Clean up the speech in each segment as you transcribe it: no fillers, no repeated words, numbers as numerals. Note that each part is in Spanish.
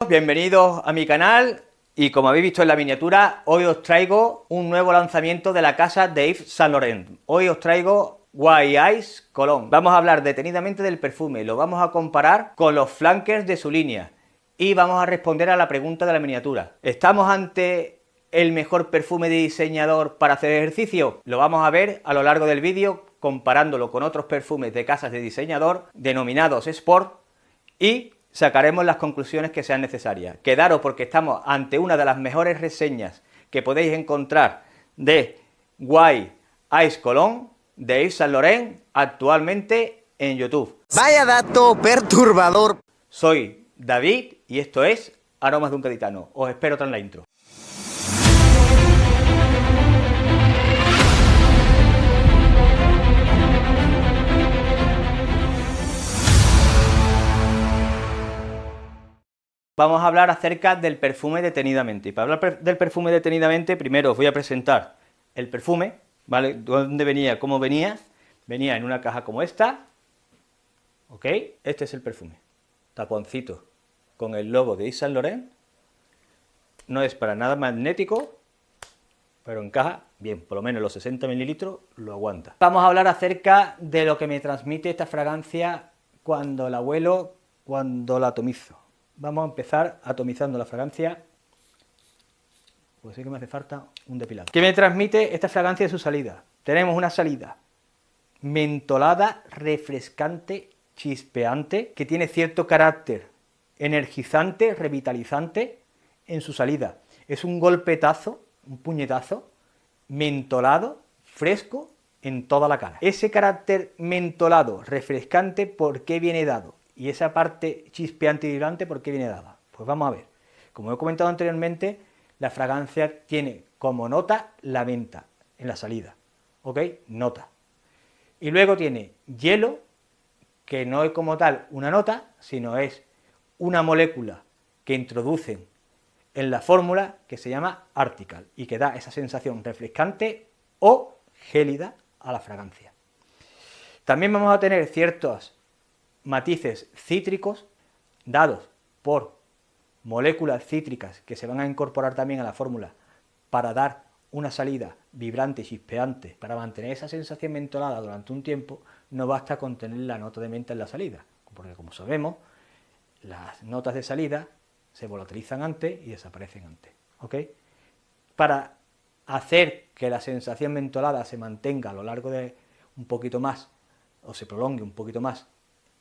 Bienvenidos a mi canal y como habéis visto en la miniatura, hoy os traigo un nuevo lanzamiento de la casa de Yves Saint Laurent. Hoy os traigo White Ice Cologne. Vamos a hablar detenidamente del perfume, lo vamos a comparar con los flankers de su línea y vamos a responder a la pregunta de la miniatura. ¿Estamos ante el mejor perfume de diseñador para hacer ejercicio? Lo vamos a ver a lo largo del vídeo comparándolo con otros perfumes de casas de diseñador denominados Sport y sacaremos las conclusiones que sean necesarias. Quedaros porque estamos ante una de las mejores reseñas que podéis encontrar de White Ice Cologne de Yves Saint Laurent actualmente en YouTube. Vaya dato perturbador. Soy David y esto es Aromas de un Gaditano. Os espero tras la intro. Vamos a hablar acerca del perfume detenidamente. Y para hablar del perfume detenidamente, primero os voy a presentar el perfume, ¿vale? ¿Dónde venía? ¿Cómo venía? Venía en una caja como esta, ¿ok? Este es el perfume, taponcito, con el logo de Yves Saint Laurent. No es para nada magnético, pero encaja bien, por lo menos los 60 mililitros lo aguanta. Vamos a hablar acerca de lo que me transmite esta fragancia cuando la huelo, cuando la atomizo. Vamos a empezar atomizando la fragancia, pues sí que me hace falta un depilador. ¿Qué me transmite esta fragancia de su salida? Tenemos una salida mentolada, refrescante, chispeante, que tiene cierto carácter energizante, revitalizante en su salida. Es un golpetazo, un puñetazo, mentolado, fresco en toda la cara. Ese carácter mentolado, refrescante, ¿por qué viene dado? Y esa parte chispeante y vibrante, ¿por qué viene dada? Pues vamos a ver. Como he comentado anteriormente, la fragancia tiene como nota la menta en la salida, ¿ok? Nota. Y luego tiene hielo, que no es como tal una nota, sino es una molécula que introducen en la fórmula que se llama Artical y que da esa sensación refrescante o gélida a la fragancia. También vamos a tener ciertos matices cítricos dados por moléculas cítricas que se van a incorporar también a la fórmula para dar una salida vibrante y chispeante. Para mantener esa sensación mentolada durante un tiempo no basta con tener la nota de menta en la salida, porque como sabemos las notas de salida se volatilizan antes y desaparecen antes, ¿ok? Para hacer que la sensación mentolada se mantenga a lo largo de un poquito más o se prolongue un poquito más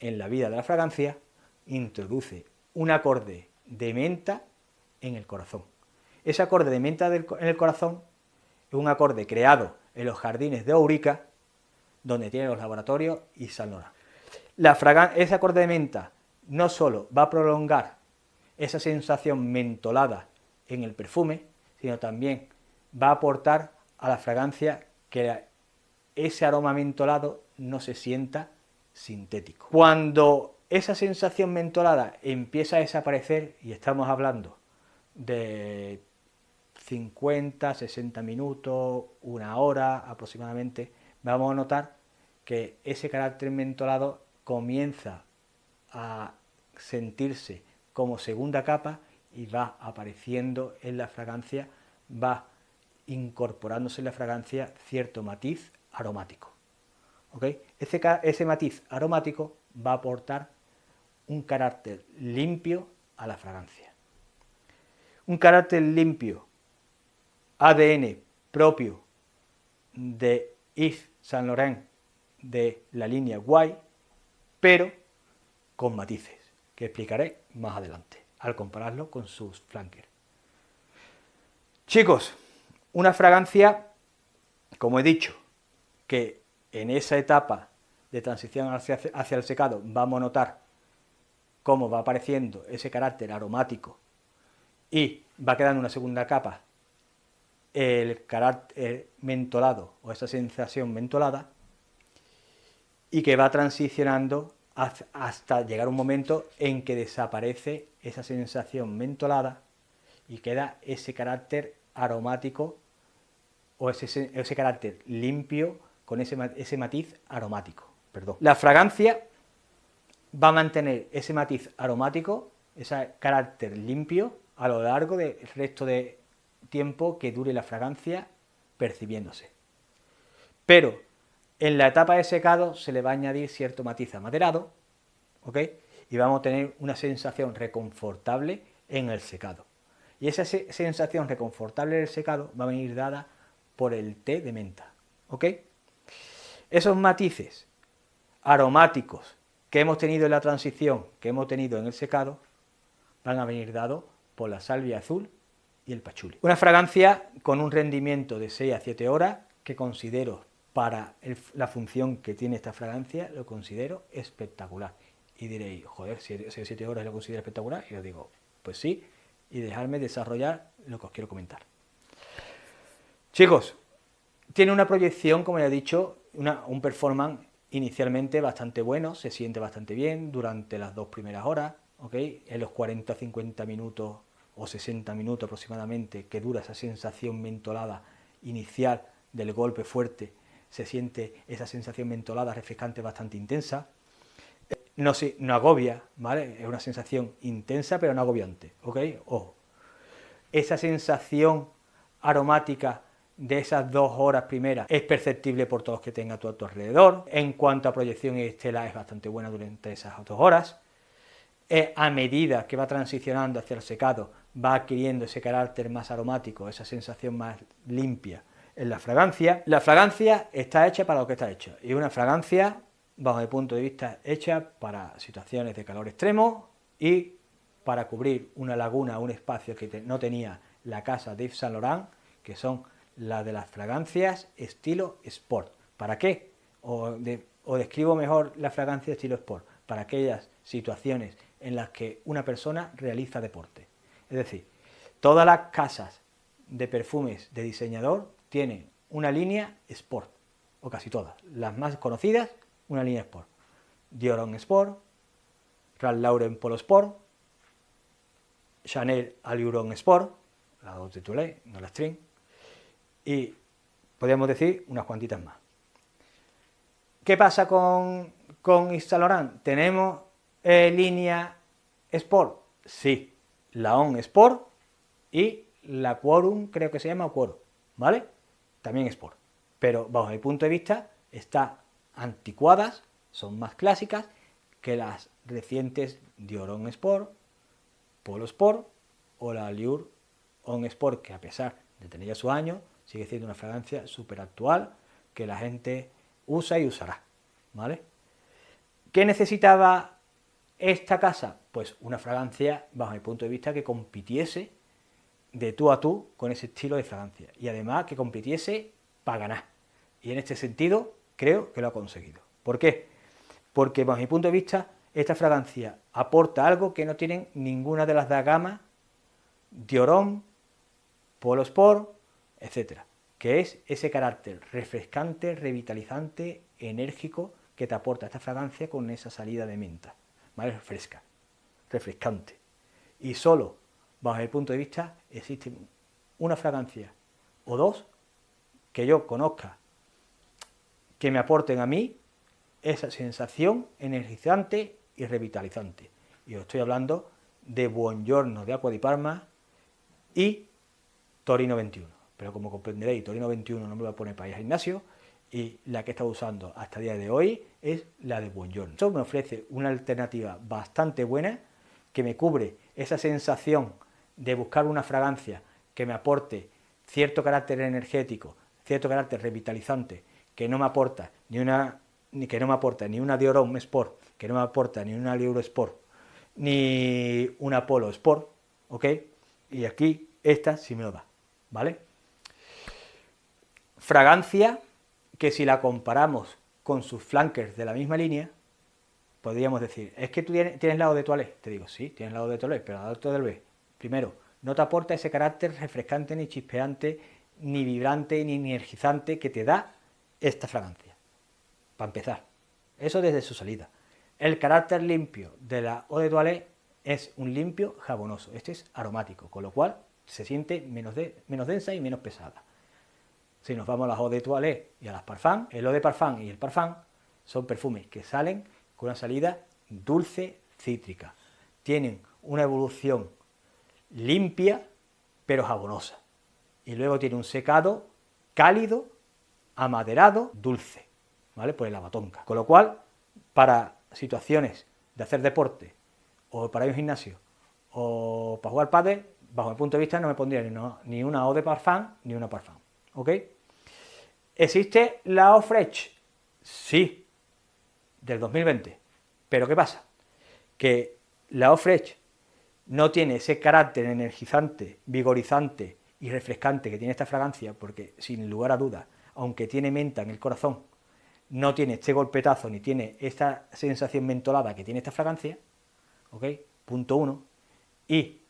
en la vida de la fragancia, introduce un acorde de menta en el corazón. Ese acorde de menta en el corazón es un acorde creado en los jardines de Ourica, donde tienen los laboratorios Yves Saint Laurent. Ese acorde de menta no solo va a prolongar esa sensación mentolada en el perfume, sino también va a aportar a la fragancia que ese aroma mentolado no se sienta sintético. Cuando esa sensación mentolada empieza a desaparecer, y estamos hablando de 50, 60 minutos, una hora aproximadamente, vamos a notar que ese carácter mentolado comienza a sentirse como segunda capa y va apareciendo en la fragancia, va incorporándose en la fragancia cierto matiz aromático. ¿Okay? Ese matiz aromático va a aportar un carácter limpio a la fragancia. Un carácter limpio, ADN propio de Yves Saint Laurent de la línea White, pero con matices, que explicaré más adelante, al compararlo con sus flankers. Chicos, una fragancia, como he dicho, que en esa etapa de transición hacia el secado vamos a notar cómo va apareciendo ese carácter aromático y va quedando una segunda capa el carácter mentolado o esa sensación mentolada y que va transicionando hasta llegar un momento en que desaparece esa sensación mentolada y queda ese carácter aromático o ese carácter limpio con ese matiz aromático. Perdón. La fragancia va a mantener ese matiz aromático ese carácter limpio a lo largo del resto de tiempo que dure la fragancia percibiéndose. Pero en la etapa de secado se le va a añadir cierto matiz amaderado, ¿ok? Y vamos a tener una sensación reconfortable en el secado. Y esa sensación reconfortable en el secado va a venir dada por el té de menta, ¿ok? Esos matices aromáticos que hemos tenido en la transición, que hemos tenido en el secado, van a venir dados por la salvia azul y el pachuli. Una fragancia con un rendimiento de 6 a 7 horas que considero para la función que tiene esta fragancia, lo considero espectacular. Y diréis, joder, 6 o 7 horas lo considero espectacular. Y os digo, pues sí, y dejadme desarrollar lo que os quiero comentar. Chicos, tiene una proyección, como ya he dicho, un performance inicialmente bastante bueno, se siente bastante bien durante las 2 primeras horas, ¿ok? En los 40 o 50 minutos o 60 minutos aproximadamente que dura esa sensación mentolada inicial del golpe fuerte, se siente esa sensación mentolada refrescante bastante intensa. No agobia, ¿vale? Es una sensación intensa pero no agobiante, ¿ok? Ojo. Esa sensación aromática de esas 2 horas primeras es perceptible por todos los que tenga a tu alrededor. En cuanto a proyección y estela es bastante buena durante esas 2 horas. A medida que va transicionando hacia el secado, va adquiriendo ese carácter más aromático, esa sensación más limpia en la fragancia. La fragancia está hecha para lo que está hecha, y una fragancia, bajo mi punto de vista, hecha para situaciones de calor extremo y para cubrir una laguna, un espacio que no tenía la casa de Yves Saint Laurent, que son las de las fragancias estilo sport. ¿Para qué? O describo mejor la fragancia estilo sport, para aquellas situaciones en las que una persona realiza deporte. Es decir, todas las casas de perfumes de diseñador tienen una línea sport, o casi todas, las más conocidas, una línea sport. Dior Homme Sport, Ralph Lauren Polo Sport, Chanel Allure Sport, la Eau de Toilette, no la String, y podríamos decir unas cuantitas más. ¿Qué pasa con Yves Saint Laurent? ¿Tenemos línea Sport? Sí, la Homme Sport y la Quorum, creo que se llama Quorum, ¿vale? También Sport, pero bajo mi punto de vista están anticuadas, son más clásicas que las recientes Dior Homme Sport, Polo Sport o la Allure Homme Sport, que a pesar de tener ya sus años, sigue siendo una fragancia súper actual que la gente usa y usará, ¿vale? ¿Qué necesitaba esta casa? Pues una fragancia, bajo mi punto de vista, que compitiese de tú a tú con ese estilo de fragancia, y además que compitiese para ganar, y en este sentido creo que lo ha conseguido. ¿Por qué? Porque bajo mi punto de vista esta fragancia aporta algo que no tienen ninguna de las gamas Dior Homme, Polo Sport, etcétera, que es ese carácter refrescante, revitalizante, enérgico que te aporta esta fragancia con esa salida de menta, ¿vale? Fresca, refrescante. Y solo, bajo el punto de vista, existe una fragancia o dos que yo conozca que me aporten a mí esa sensación energizante y revitalizante. Y os estoy hablando de Buongiorno de Acqua di Parma y Torino 21. Pero como comprenderéis, Torino 21 no me va a poner para ir al gimnasio, y la que he estado usando hasta el día de hoy es la de Buongiorno. Esto me ofrece una alternativa bastante buena que me cubre esa sensación de buscar una fragancia que me aporte cierto carácter energético, cierto carácter revitalizante, que no me aporta ni una Dior Homme Sport, que no me aporta ni una Allure Sport, ni una Polo Sport, ¿ok? Y aquí esta sí me lo da, ¿vale? Fragancia que, si la comparamos con sus flankers de la misma línea, podríamos decir, es que tú tienes la Eau de Toilette. Te digo, sí, tienes la Eau de Toilette, pero la Eau de Toilette, primero, no te aporta ese carácter refrescante, ni chispeante, ni vibrante, ni energizante que te da esta fragancia, para empezar. Eso desde su salida. El carácter limpio de la Eau de Toilette es un limpio jabonoso, este es aromático, con lo cual se siente menos densa y menos pesada. Si nos vamos a las Eau de Toilette y a las Parfum, el Eau de Parfum y el Parfum son perfumes que salen con una salida dulce, cítrica. Tienen una evolución limpia, pero jabonosa. Y luego tiene un secado cálido, amaderado, dulce, ¿vale? Por el lavatonka. Con lo cual, para situaciones de hacer deporte, o para ir a un gimnasio, o para jugar pádel, bajo mi punto de vista no me pondría ni una eau de parfum, ni una parfum, ¿ok? ¿Existe la eau fresh? Sí, del 2020. Pero ¿qué pasa? Que la eau fresh no tiene ese carácter energizante, vigorizante y refrescante que tiene esta fragancia, porque sin lugar a dudas, aunque tiene menta en el corazón, no tiene este golpetazo ni tiene esta sensación mentolada que tiene esta fragancia, ¿ok? Punto 1. Y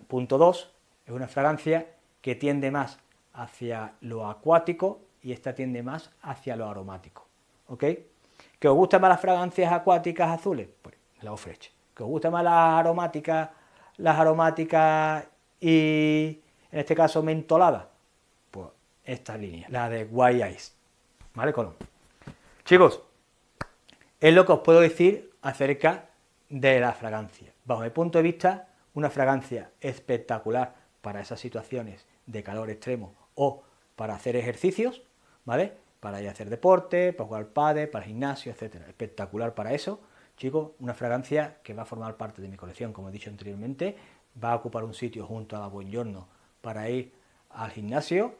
punto 2, es una fragancia que tiende más hacia lo acuático y esta tiende más hacia lo aromático, ¿ok? ¿Que os gustan más las fragancias acuáticas azules? Pues la eau fresh. ¿Que os gustan más las aromáticas y, en este caso, mentoladas? Pues esta línea, la de White Ice, ¿vale, Colón? Chicos, es lo que os puedo decir acerca de la fragancia. Bajo mi punto de vista, una fragancia espectacular para esas situaciones de calor extremo o para hacer ejercicios, ¿vale? Para ir a hacer deporte, para jugar pádel, para el gimnasio, etcétera. Espectacular para eso, chicos, una fragancia que va a formar parte de mi colección, como he dicho anteriormente, va a ocupar un sitio junto a la Buongiorno para ir al gimnasio,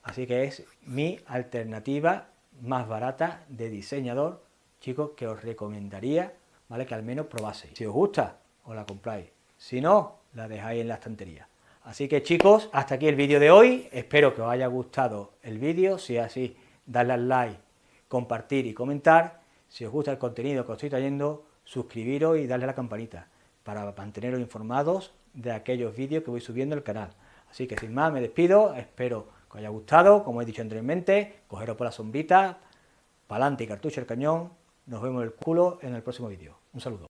así que es mi alternativa más barata de diseñador, chicos, que os recomendaría, ¿vale? Que al menos probaseis. Si os gusta, os la compráis. Si no, la dejáis en la estantería. Así que, chicos, hasta aquí el vídeo de hoy. Espero que os haya gustado el vídeo. Si es así, dadle al like, compartir y comentar. Si os gusta el contenido que os estoy trayendo, suscribiros y darle a la campanita para manteneros informados de aquellos vídeos que voy subiendo al canal. Así que, sin más, me despido. Espero que os haya gustado. Como he dicho anteriormente, cogeros por la sombrita, pa'lante y cartucho el cañón. Nos vemos el culo en el próximo vídeo. Un saludo.